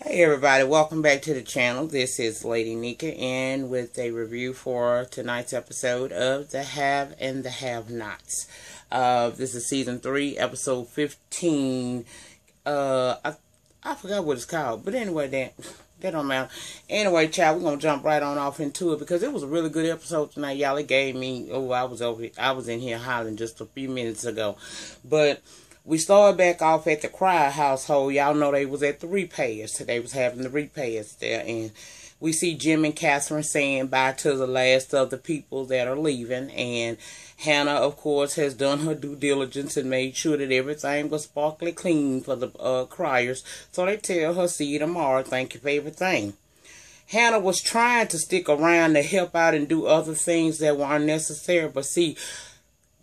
Hey everybody, welcome back to the channel. This is Lady Nika and with a review for tonight's episode of The Have and the Have-Nots. This is season 3, episode 15. I forgot what it's called, but anyway, that don't matter. Anyway, child, we're gonna jump right on off into it because it was a really good episode tonight, y'all. It gave me I was in here hollering just a few minutes ago, but we started back off at the Cryer household. Y'all know they was at the repairs. They was having the repairs there. And we see Jim and Catherine saying bye to the last of the people that are leaving. And Hannah, of course, has done her due diligence and made sure that everything was sparkly clean for the Cryers. So they tell her, see you tomorrow. Thank you for everything. Hannah was trying to stick around to help out and do other things that were unnecessary. But see,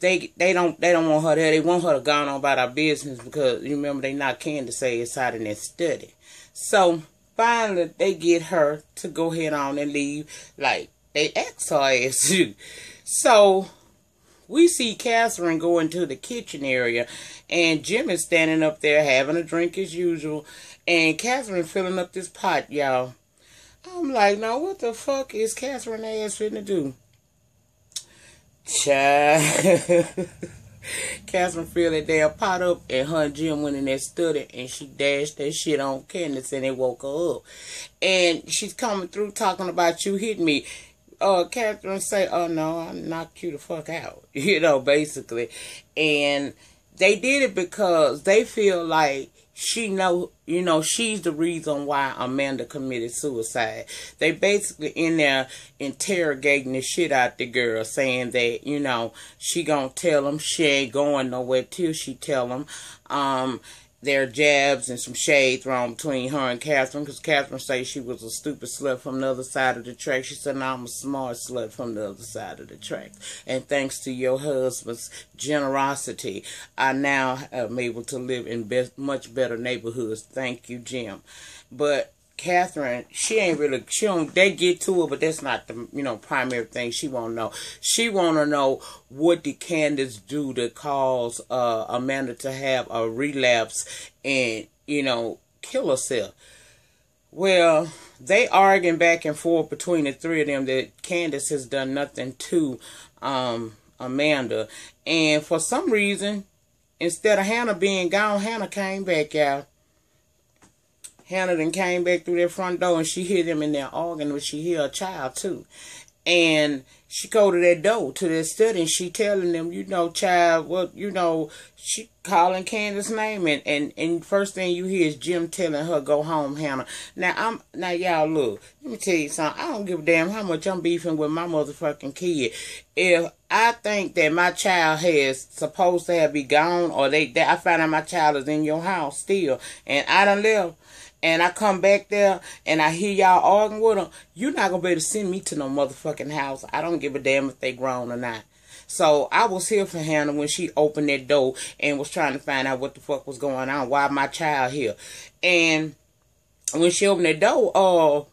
They don't want her there. They want her to go on about our business because you remember they knocked Candace aside in their study. So finally they get her to go ahead on and leave. Like they asked her ass to. So we see Catherine go into the kitchen area and Jim is standing up there having a drink as usual. And Catherine filling up this pot, y'all. I'm like, now what the fuck is Catherine ass finna do? Child. Catherine filled that damn pot up and her and Jim went in there study and she dashed that shit on Candace and it woke her up. And she's coming through talking about you hit me. Catherine say, oh no, I knocked you the fuck out. You know, basically. And they did it because they feel like she's the reason why Amanda committed suicide. They basically in there interrogating the shit out the girl, saying that, she gonna tell them she ain't going nowhere till she tell them. There are jabs and some shade thrown between her and Catherine, because Catherine says she was a stupid slut from the other side of the track. She said, no, I'm a smart slut from the other side of the track. And thanks to your husband's generosity, I now am able to live in much better neighborhoods. Thank you, Jim. But Catherine, they get to it, but that's not the, primary thing she want to know. She want to know, what did Candace do to cause Amanda to have a relapse and, kill herself? Well, they arguing back and forth between the three of them that Candace has done nothing to Amanda. And for some reason, instead of Hannah being gone, Hannah came back, y'all. Hannah then came back through their front door and she hear them in there arguing, but she hear a child too. And she go to that door, to their study, and she telling them, child, she calling Candace's name, and first thing you hear is Jim telling her, go home, Hannah. Now y'all look, let me tell you something. I don't give a damn how much I'm beefing with my motherfucking kid. If I think that my child has supposed to have be gone, or I find out my child is in your house still, and I done left, and I come back there and I hear y'all arguing with them, you're not going to be able to send me to no motherfucking house. I don't give a damn if they grown or not. So I was here for Hannah when she opened that door and was trying to find out what the fuck was going on. Why my child here? And when she opened that door,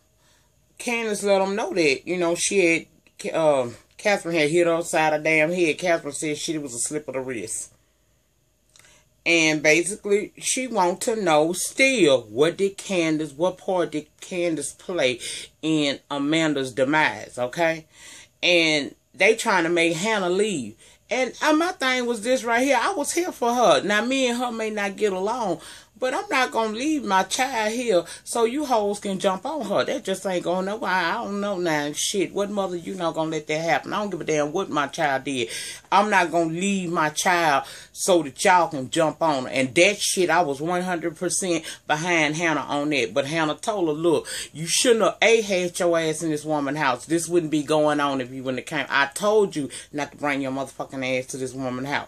Candace let them know that, she had, Catherine had hit her upside her damn head. Catherine said she was a slip of the wrist. And basically, she wants to know still, what part did Candace play in Amanda's demise, okay? And they trying to make Hannah leave. And my thing was this right here. I was here for her. Now, me and her may not get along, but I'm not going to leave my child here so you hoes can jump on her. That just ain't going nowhere. I don't know now. Shit, what mother you not going to let that happen? I don't give a damn what my child did. I'm not going to leave my child so that y'all can jump on her. And that shit, I was 100% behind Hannah on that. But Hannah told her, look, you shouldn't have had your ass in this woman's house. This wouldn't be going on if you wouldn't have came. I told you not to bring your motherfucking ass to this woman's house.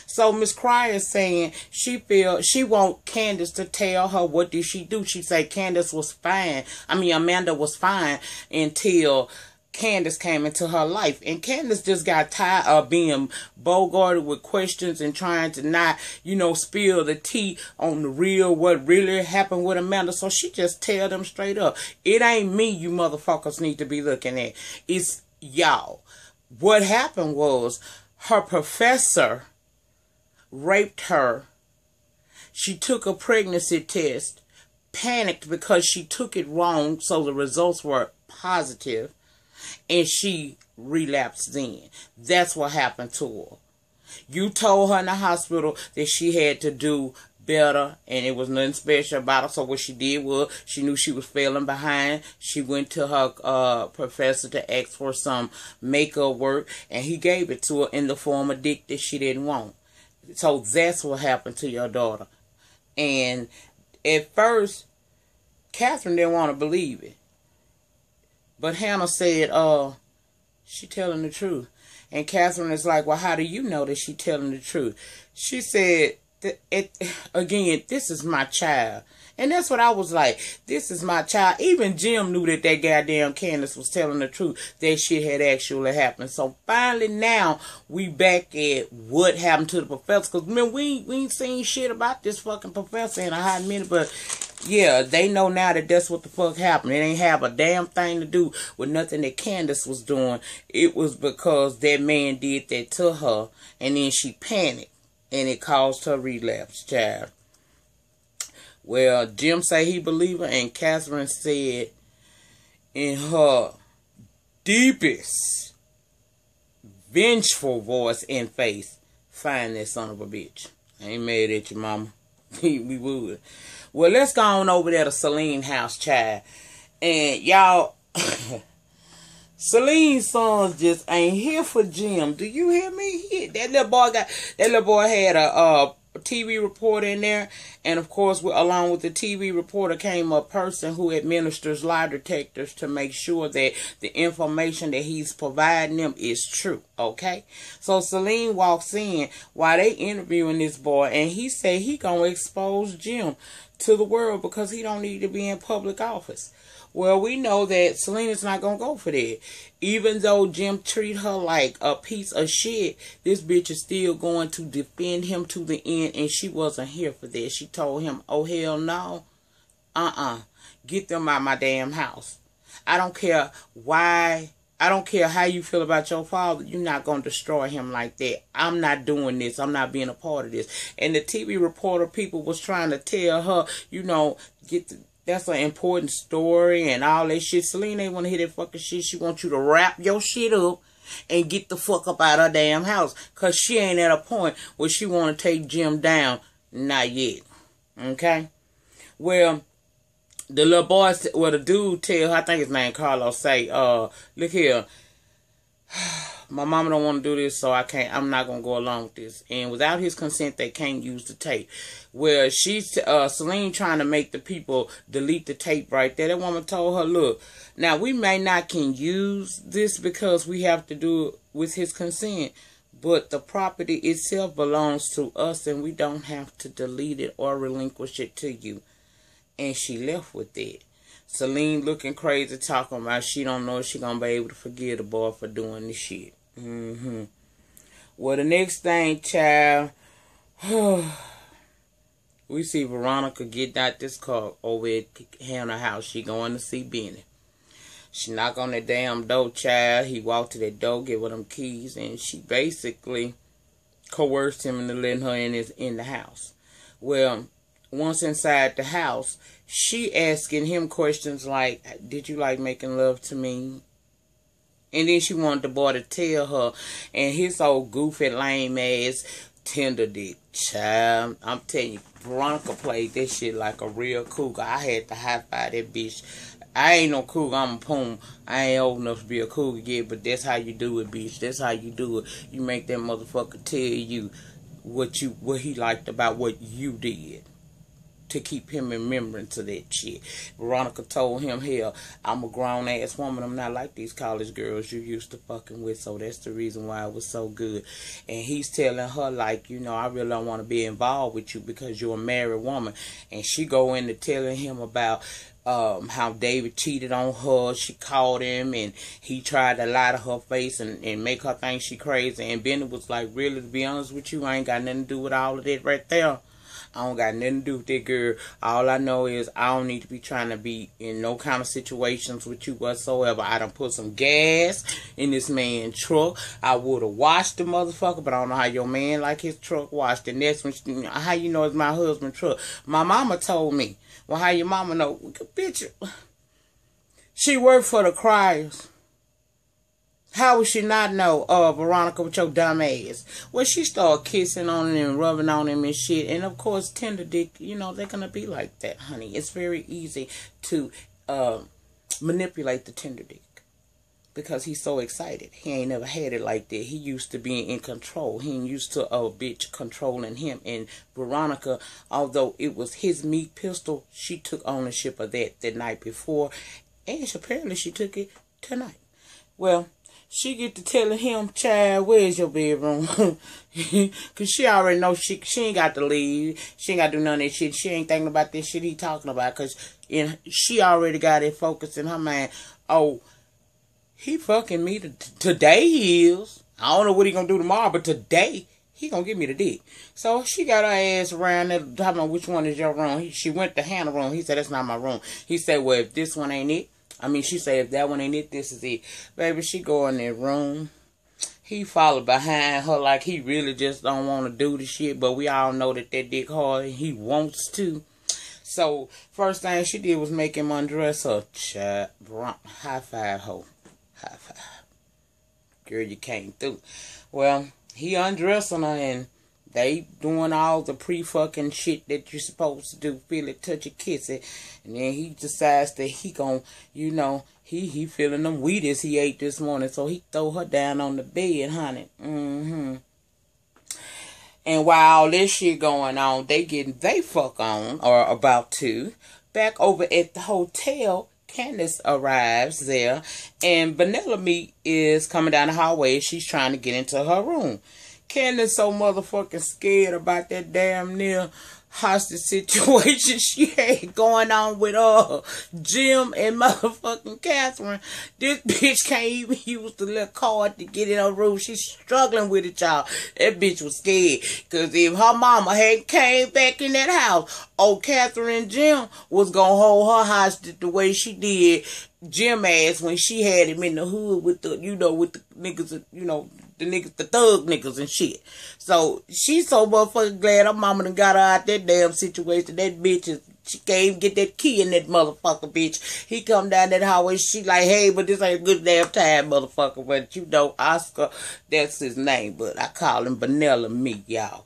So Miss Cryer is saying she want Candace to tell her what did she do. She say Amanda was fine until Candace came into her life. And Candace just got tired of being bogarted with questions and trying to not, spill the tea on the real, what really happened with Amanda. So she just tell them straight up, it ain't me you motherfuckers need to be looking at. It's y'all. What happened was her professor raped her. She took a pregnancy test, panicked because she took it wrong, so the results were positive, and she relapsed then. That's what happened to her. You told her in the hospital that she had to do better, and it was nothing special about her. So what she did was, she knew she was failing behind. She went to her professor to ask for some makeup work, and he gave it to her in the form of dick that she didn't want. So that's what happened to your daughter. And at first, Catherine didn't want to believe it. But Hannah said, she telling the truth. And Catherine is like, well, how do you know that she telling the truth? She said, again, this is my child. And that's what I was like. This is my child. Even Jim knew that goddamn Candace was telling the truth. That shit had actually happened. So finally now we back at what happened to the professor. Because man, we ain't seen shit about this fucking professor in a hot minute. But yeah, they know now that that's what the fuck happened. It ain't have a damn thing to do with nothing that Candace was doing. It was because that man did that to her. And then she panicked. And it caused her relapse, child. Well, Jim say he believe her, and Catherine said in her deepest, vengeful voice and face, find that son of a bitch. I ain't mad at you, mama. We would. Well, let's go on over there to Celine's house, child. And y'all, Celine's sons just ain't here for Jim. Do you hear me? That little boy had a TV reporter in there, and of course, along with the TV reporter came a person who administers lie detectors to make sure that the information that he's providing them is true. Okay, so Celine walks in while they interviewing this boy, and he said he gonna expose Jim to the world because he don't need to be in public office. Well, we know that Selena's not going to go for that. Even though Jim treat her like a piece of shit, this bitch is still going to defend him to the end, and she wasn't here for that. She told him, oh, hell no. Get them out my damn house. I don't care why. I don't care how you feel about your father. You're not going to destroy him like that. I'm not doing this. I'm not being a part of this. And the TV reporter people was trying to tell her, you know, that's an important story and all that shit. Celine ain't want to hear that fucking shit. She wants you to wrap your shit up and get the fuck up out of her damn house. Because she ain't at a point where she want to take Jim down. Not yet. Okay? Well, the little boy, well, the dude tell her, I think his name Carlos, say, look here, my mama don't want to do this, so I'm not going to go along with this. And without his consent, they can't use the tape. Well, Celine trying to make the people delete the tape right there. That woman told her, look, now we may not can use this because we have to do it with his consent, but the property itself belongs to us and we don't have to delete it or relinquish it to you. And she left with it. Celine looking crazy, talking about she don't know if she gonna be able to forgive the boy for doing this shit. Well, the next thing, child, we see Veronica get out this car over at Hannah's house. She going to see Benny. She knock on that damn door, child. He walked to that door, give her them keys, and she basically coerced him into letting her in the house. Well, once inside the house, she asking him questions like, did you like making love to me? And then she wanted the boy to tell her, and his old goofy lame ass tender dick, child. I'm telling you, Veronica played that shit like a real cougar. I had to high five that bitch. I ain't no cougar, I'm a poom. I ain't old enough to be a cougar yet, but that's how you do it, bitch. That's how you do it. You make that motherfucker tell you what he liked about what you did, to keep him in remembrance of that shit. Veronica told him, hell, I'm a grown-ass woman. I'm not like these college girls you used to fucking with, so that's the reason why it was so good. And he's telling her, like, you know, I really don't want to be involved with you because you're a married woman. And she go into telling him about how David cheated on her. She called him, and he tried to lie to her face and make her think she crazy. And Benny was like, really, to be honest with you, I ain't got nothing to do with all of that right there. I don't got nothing to do with that girl. All I know is I don't need to be trying to be in no kind of situations with you whatsoever. I done put some gas in this man's truck. I would have washed the motherfucker, but I don't know how your man like his truck washed. And that's when how you know it's my husband's truck. My mama told me. Well, how your mama know? Bitch, she worked for the Criers. How would she not know, Veronica, with your dumb ass? Well, she started kissing on him and rubbing on him and shit. And, of course, tender dick, you know, they're going to be like that, honey. It's very easy to manipulate the tender dick because he's so excited. He ain't never had it like that. He used to being in control. He ain't used to a bitch controlling him. And Veronica, although it was his meat pistol, she took ownership of that the night before. And apparently she took it tonight. Well, she get to telling him, child, where's your bedroom? Because she already know she ain't got to leave. She ain't got to do none of that shit. She ain't thinking about this shit he talking about. Because she already got it focused in her mind. Oh, he fucking me today he is. I don't know what he going to do tomorrow, but today he going to give me the dick. So she got her ass around there talking about which one is your room. She went to Hannah's room. He said, that's not my room. He said, well, if this one ain't it. She said, if that one ain't it, this is it. Baby, she go in that room. He followed behind her like he really just don't want to do the shit. But we all know that dick hard and he wants to. So, first thing she did was make him undress her. High five, ho. High five. Girl, you came through. Well, he undressing her and they doing all the pre-fucking shit that you're supposed to do. Feel it, touch it, kiss it. And then he decides that he gon', you know, he feeling them Wheaties he ate this morning. So he throw her down on the bed, honey. And while all this shit going on, they getting they fuck on, or about to. Back over at the hotel, Candace arrives there. And Vanellope is coming down the hallway. She's trying to get into her room. Candace so motherfucking scared about that damn near hostage situation she had going on with Jim and motherfucking Catherine. This bitch can't even use the little card to get in her room. She's struggling with it, y'all. That bitch was scared. Because if her mama hadn't came back in that house, Catherine and Jim was going to hold her hostage the way she did Jim ass when she had him in the hood with the, you know, with the niggas, you know, the niggas, the thug niggas and shit. So she's so motherfucking glad her mama done got her out that damn situation. That bitch is, she can't even get that key in that motherfucker, bitch. He come down that hallway, she like, hey, but this ain't a good damn time, motherfucker. But you know, Oscar, that's his name, but I call him Vanellope, y'all.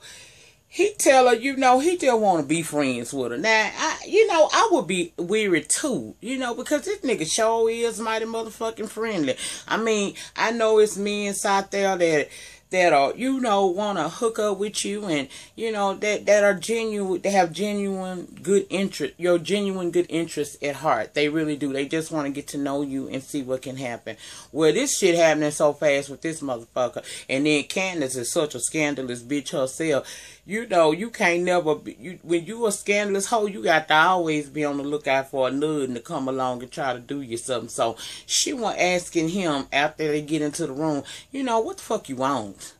He tell her, you know, he just want to be friends with her. Now, I would be weary too, you know, because this nigga sure is mighty motherfucking friendly. I know it's men out there that are, you know, want to hook up with you and, you know, that are genuine, they have genuine good interest, your genuine good interest at heart. They really do. They just want to get to know you and see what can happen. Well, this shit happening so fast with this motherfucker. And then Candace is such a scandalous bitch herself. You know, you can't never be, when you a scandalous hoe, you got to always be on the lookout for a nerd to come along and try to do you something. So she was asking him after they get into the room, you know, what the fuck you want?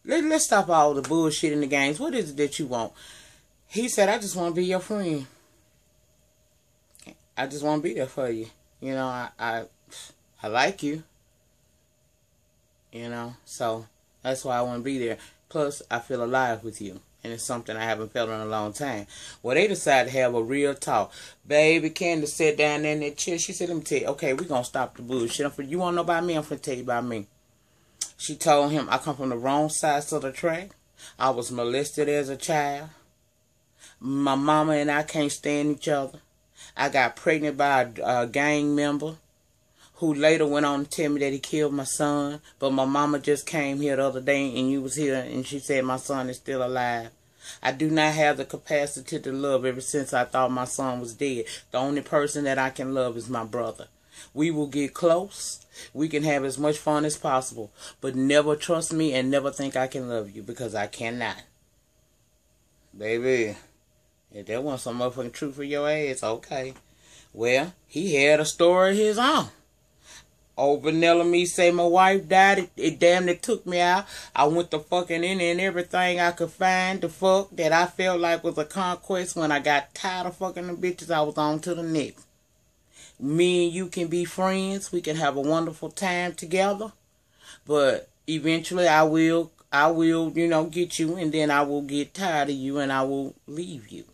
Let's stop all the bullshit in the games. What is it that you want? He said, I just want to be your friend. I just want to be there for you. You know, I like you. You know, so that's why I want to be there. Plus, I feel alive with you. And it's something I haven't felt in a long time. Well, they decided to have a real talk. Baby Candace sat down there in that chair. She said, let me tell you, okay, we're going to stop the bullshit. You want to know about me? I'm going to tell you about me. She told him, I come from the wrong side of the track. I was molested as a child. My mama and I can't stand each other. I got pregnant by a gang member who later went on to tell me that he killed my son. But my mama just came here the other day and you was here and she said my son is still alive. I do not have the capacity to love ever since I thought my son was dead. The only person that I can love is my brother. We will get close. We can have as much fun as possible. But never trust me and never think I can love you because I cannot. Baby, if that wasn't some motherfucking truth for your ass, okay. Well, he had a story of his own. Old Vanilla me say my wife died. It damn near took me out. I went to fucking in and everything I could find to fuck that I felt like was a conquest. When I got tired of fucking them bitches, I was on to the next. Me and you can be friends. We can have a wonderful time together. But eventually I will, you know, get you, and then I will get tired of you and I will leave you.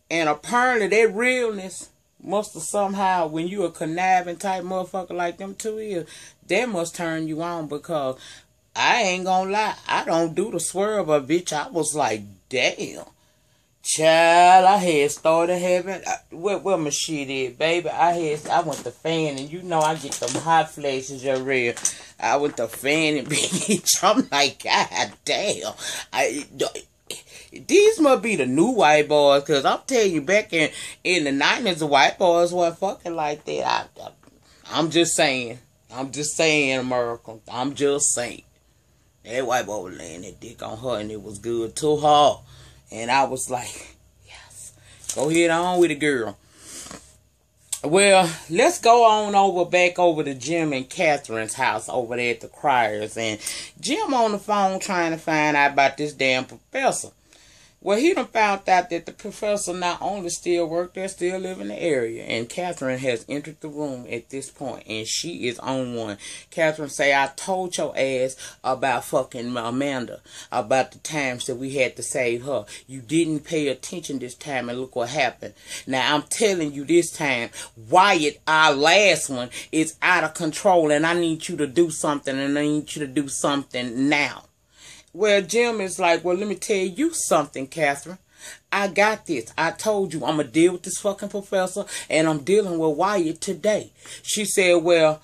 And apparently that realness must have somehow, when you a conniving type motherfucker like them two is, that must turn you on, because I ain't gonna lie, I don't do the swerve, but bitch, I was like, damn. Child, I had started having, where my shit is, baby, I went to fan, and you know I get them hot flashes real. I went to fan, and bitch, I'm like, god damn. These must be the new white boys, because I'm telling you, back in the 90s, the white boys weren't fucking like that. I'm just saying. I'm just saying, America. I'm just saying. That white boy was laying that dick on her, and it was good to her. And I was like, yes, go ahead on with it, girl. Well, let's go on back over to Jim and Catherine's house over there at the Criers. And Jim on the phone trying to find out about this damn professor. Well, he done found out that the professor not only still work there, still live in the area. And Catherine has entered the room at this point, and she is on one. Catherine say, I told your ass about fucking Amanda, about the times that we had to save her. You didn't pay attention this time, and look what happened. Now, I'm telling you this time, Wyatt, our last one, is out of control, and I need you to do something, and I need you to do something now. Well, Jim is like, well, let me tell you something, Catherine. I got this. I told you I'm going to deal with this fucking professor, and I'm dealing with Wyatt today. She said, well,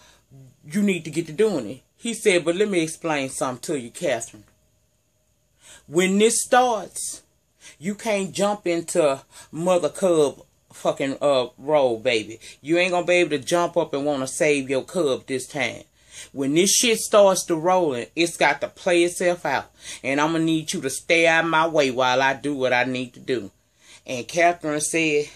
you need to get to doing it. He said, but let me explain something to you, Catherine. When this starts, you can't jump into Mother Cub fucking role, baby. You ain't going to be able to jump up and want to save your cub this time. When this shit starts to rolling, it's got to play itself out. And I'm going to need you to stay out of my way while I do what I need to do. And Catherine said,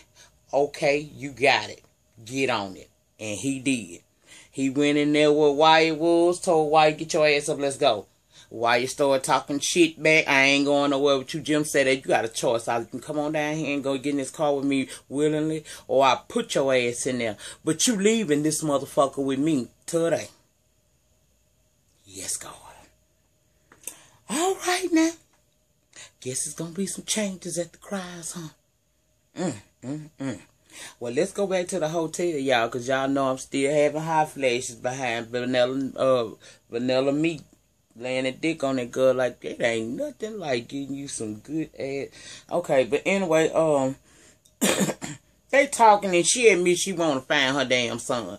okay, you got it. Get on it. And he did. He went in there where Wyatt was, told Wyatt, get your ass up, let's go. Wyatt started talking shit back. I ain't going nowhere with you. Jim said that you got a choice. You can come on down here and go get in this car with me willingly, or I put your ass in there. But you leaving this motherfucker with me today. Yes, God. All right, now. Guess it's going to be some changes at the Criers, huh? Well, let's go back to the hotel, y'all, because y'all know I'm still having hot flashes behind vanilla meat. Laying a dick on that girl like that ain't nothing like getting you some good ass. Okay, but anyway, they talking, and she admits she want to find her damn son.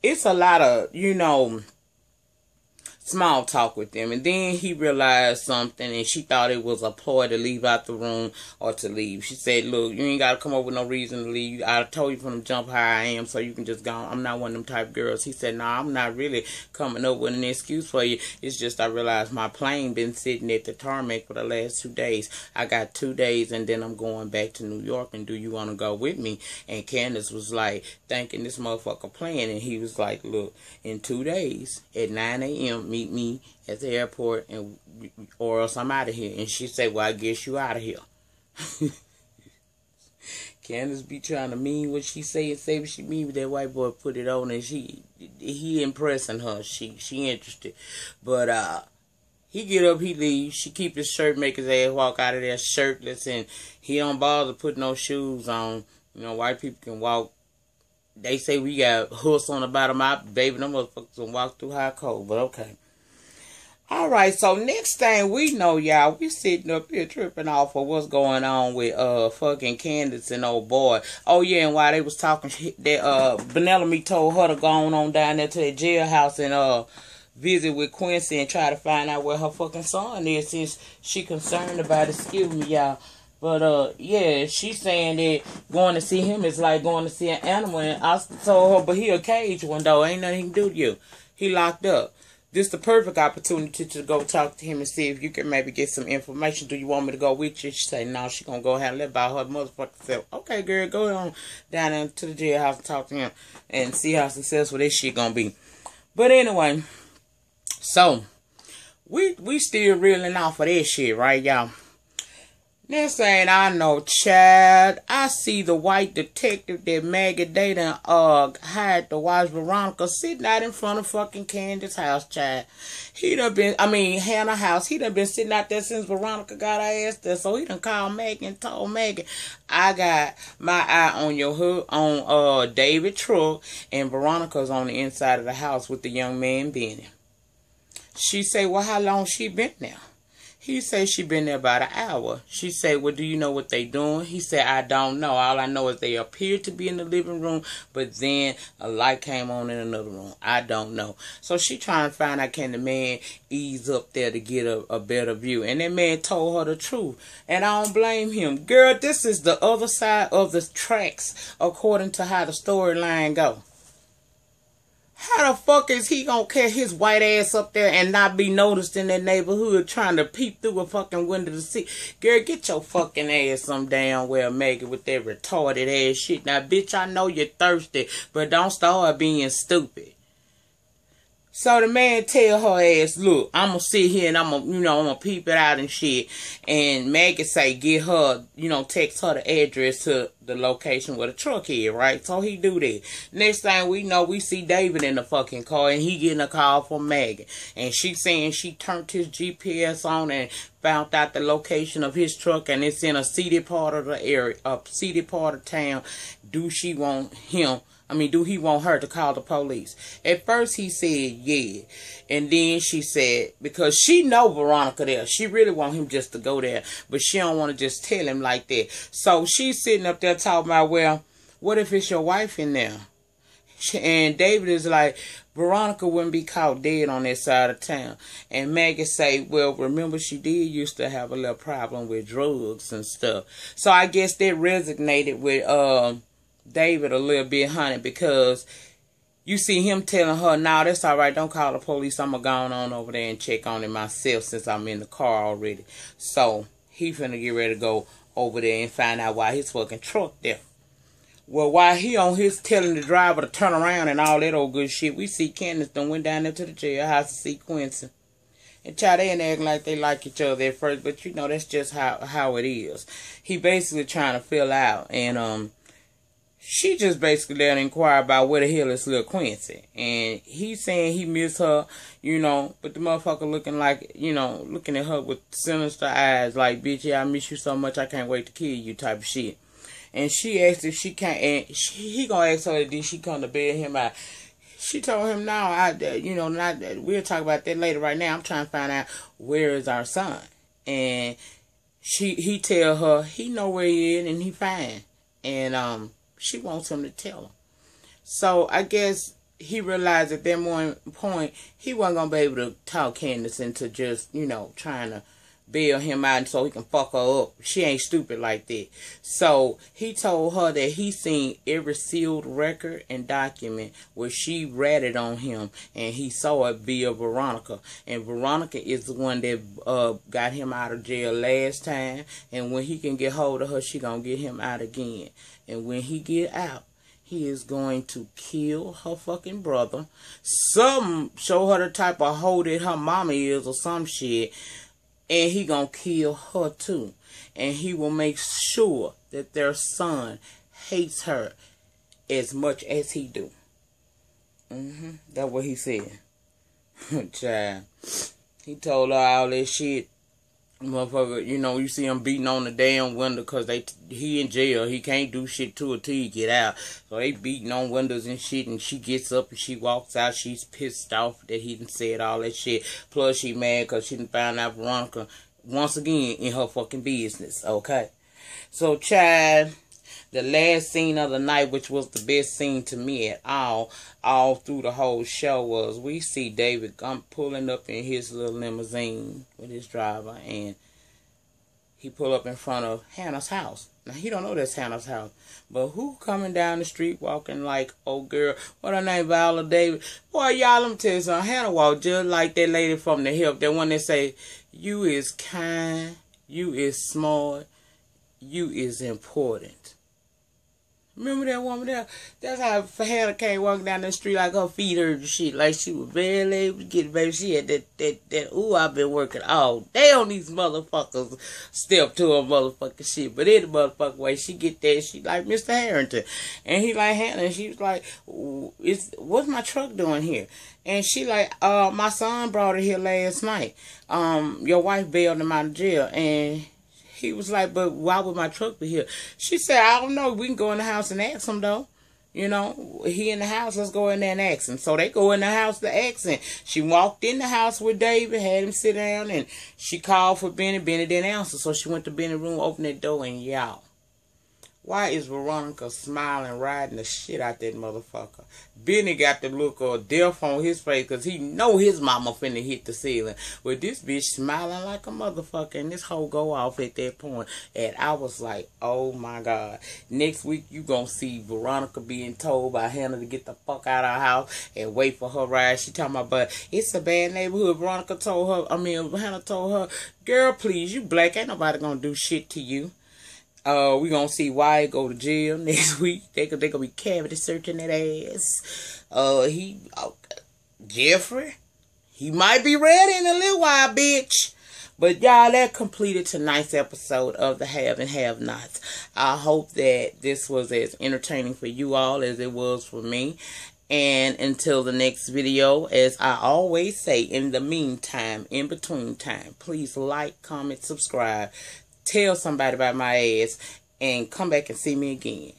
It's a lot of, you know, small talk with them, and then he realized something, and she thought it was a ploy to leave out the room or to leave. She said, look, you ain't got to come up with no reason to leave. I told you from the jump how I am, so you can just go. I'm not one of them type of girls. He said, no, I'm not really coming up with an excuse for you. It's just I realized my plane been sitting at the tarmac for the last 2 days. I got 2 days, and then I'm going back to New York, and do you want to go with me? And Candace was like, thinking this motherfucker playing, and he was like, look, in 2 days at 9 a.m., meet me at the airport, and or else I'm out of here. And she said, well, I guess you out of here. Candace be trying to mean what she say and say what she mean, but that white boy put it on, and he impressing her. She interested. But he get up, he leaves. She keep his shirt, make his ass walk out of there shirtless, and he don't bother put no shoes on. You know, white people can walk. They say we got hooks on the bottom of my baby. Them motherfuckers can walk through hot cold, but okay. All right, so next thing we know, y'all, we sitting up here tripping off of what's going on with fucking Candace and old boy. Oh yeah, and while they was talking shit, that Vanilla me told her to go on down there to the jailhouse and visit with Quincy and try to find out where her fucking son is, since she concerned about it. Excuse me, y'all. But, yeah, she's saying that going to see him is like going to see an animal. And I told her, but he a cage one, though. Ain't nothing he can do to you. He locked up. This the perfect opportunity to go talk to him and see if you can maybe get some information. Do you want me to go with you? She say, no, she gonna go handle it by her motherfucking self. Okay, girl, go on down into the jailhouse and talk to him and see how successful this shit gonna be. But anyway, so we still reeling off of that shit, right, y'all? This ain't I know, child. I see the white detective that Maggie Data hired to watch Veronica sitting out in front of fucking Candace's house, child. Hannah's house. He done been sitting out there since Veronica got her ass there. So he done called Maggie and told Maggie, I got my eye on your hood, on David truck, and Veronica's on the inside of the house with the young man Benny. She say, well, how long she been there? He said she been there about an hour. She said, well, do you know what they doing? He said, I don't know. All I know is they appeared to be in the living room, but then a light came on in another room. I don't know. So she trying to find out, can the man ease up there to get a better view? And that man told her the truth. And I don't blame him. Girl, this is the other side of the tracks according to how the storyline go. How the fuck is he gonna catch his white ass up there and not be noticed in that neighborhood trying to peep through a fucking window to see? Girl, get your fucking ass some damn well, Maggie, with that retarded ass shit. Now, bitch, I know you're thirsty, but don't start being stupid. So the man tell her ass, look, I'm going to sit here and I'm going to peep it out and shit. And Maggie say, get her, text her the address to the location where the truck is, right? So he do that. Next thing we know, we see David in the fucking car and he getting a call from Maggie. And she saying she turned his GPS on and found out the location of his truck and it's in a seedy part of the area, a seedy part of town. Do he want her to call the police? At first he said yeah. And then she said, because she know Veronica there. She really want him just to go there. But she don't want to just tell him like that. So she's sitting up there talking about, well, what if it's your wife in there? And David is like, Veronica wouldn't be caught dead on that side of town. And Maggie say, well, remember she did used to have a little problem with drugs and stuff. So I guess that resonated with David a little bit, honey, because you see him telling her, nah, that's all right, don't call the police, I'm going to go on over there and check on it myself since I'm in the car already. So he finna get ready to go over there and find out why his fucking truck there. Well, while he on his telling the driver to turn around and all that old good shit, we see Candace done went down there to the jailhouse to see Quincy. And child, they ain't acting like they like each other at first, but that's just how it is. He basically trying to fill out, and she just basically there to inquire about where the hell is little Quincy. And he's saying he missed her, but the motherfucker looking like, looking at her with sinister eyes like, bitch, yeah, I miss you so much, I can't wait to kill you type of shit. And she asked if she can't, and he gonna ask her, did she come to bail him out? She told him, no, we'll talk about that later. Right now, I'm trying to find out where is our son. And he tell her he know where he is and he fine. And she wants him to tell her. So I guess he realized at that one point he wasn't gonna be able to talk Candace into just trying to bail him out so he can fuck her up. She ain't stupid like that. So he told her that he seen every sealed record and document where she ratted on him, and he saw it via Veronica. And Veronica is the one that got him out of jail last time, and when he can get hold of her, she gonna get him out again. And when he get out, he is going to kill her fucking brother, show her the type of hoe that her mama is or some shit, and he gonna kill her too. And he will make sure that their son hates her as much as he do. That's what he said. Child. He told her all that shit. Motherfucker, you see him beating on the damn window because he in jail. He can't do shit to her till he get out. So they beating on windows and shit, and she gets up and she walks out. She's pissed off that he done said all that shit. Plus she mad because she done found out Veronica once again in her fucking business. Okay. So, child, the last scene of the night, which was the best scene to me at all through the whole show, was we see David pulling up in his little limousine with his driver, and he pull up in front of Hannah's house. Now, he don't know that's Hannah's house, but who coming down the street walking like, oh girl, what her name, Viola David? Boy, y'all, let me tell you something. Hannah walk just like that lady from the Help, that one that say, you is kind, you is smart, you is important. Remember that woman there? That's how Hannah came walking down the street like her feet hurt and shit. Like she was barely able to get it, baby. She had that, ooh, I've been working all day on these motherfuckers. Step to her motherfucking shit. But in the motherfucking way, she get that, she like Mr. Harrington. And he like Hannah, and she was like, what's my truck doing here? And she like, my son brought it here last night. Your wife bailed him out of jail. And he was like, but why would my truck be here? She said, I don't know. We can go in the house and ask him, though. You know, he in the house. Let's go in there and ask him. So they go in the house to ask him. She walked in the house with David, had him sit down, and she called for Benny. Benny didn't answer. So she went to Benny's room, opened that door, and y'all, why is Veronica smiling, riding the shit out that motherfucker? Benny got the look of death on his face because he know his mama finna hit the ceiling. But this bitch smiling like a motherfucker, and this hoe go off at that point. And I was like, oh my God. Next week you gonna see Veronica being told by Hannah to get the fuck out of her house and wait for her ride. She talking about, but it's a bad neighborhood. Hannah told her, girl, please, you black, ain't nobody gonna do shit to you. We gonna see Wyatt go to jail next week. They gonna be cavity searching that ass. Jeffrey, he might be ready in a little while, bitch. But y'all, that completed tonight's episode of the Have and Have Nots. I hope that this was as entertaining for you all as it was for me. And until the next video, as I always say, in the meantime, in between time, please like, comment, subscribe. Tell somebody about my ass and come back and see me again.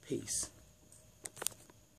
Peace.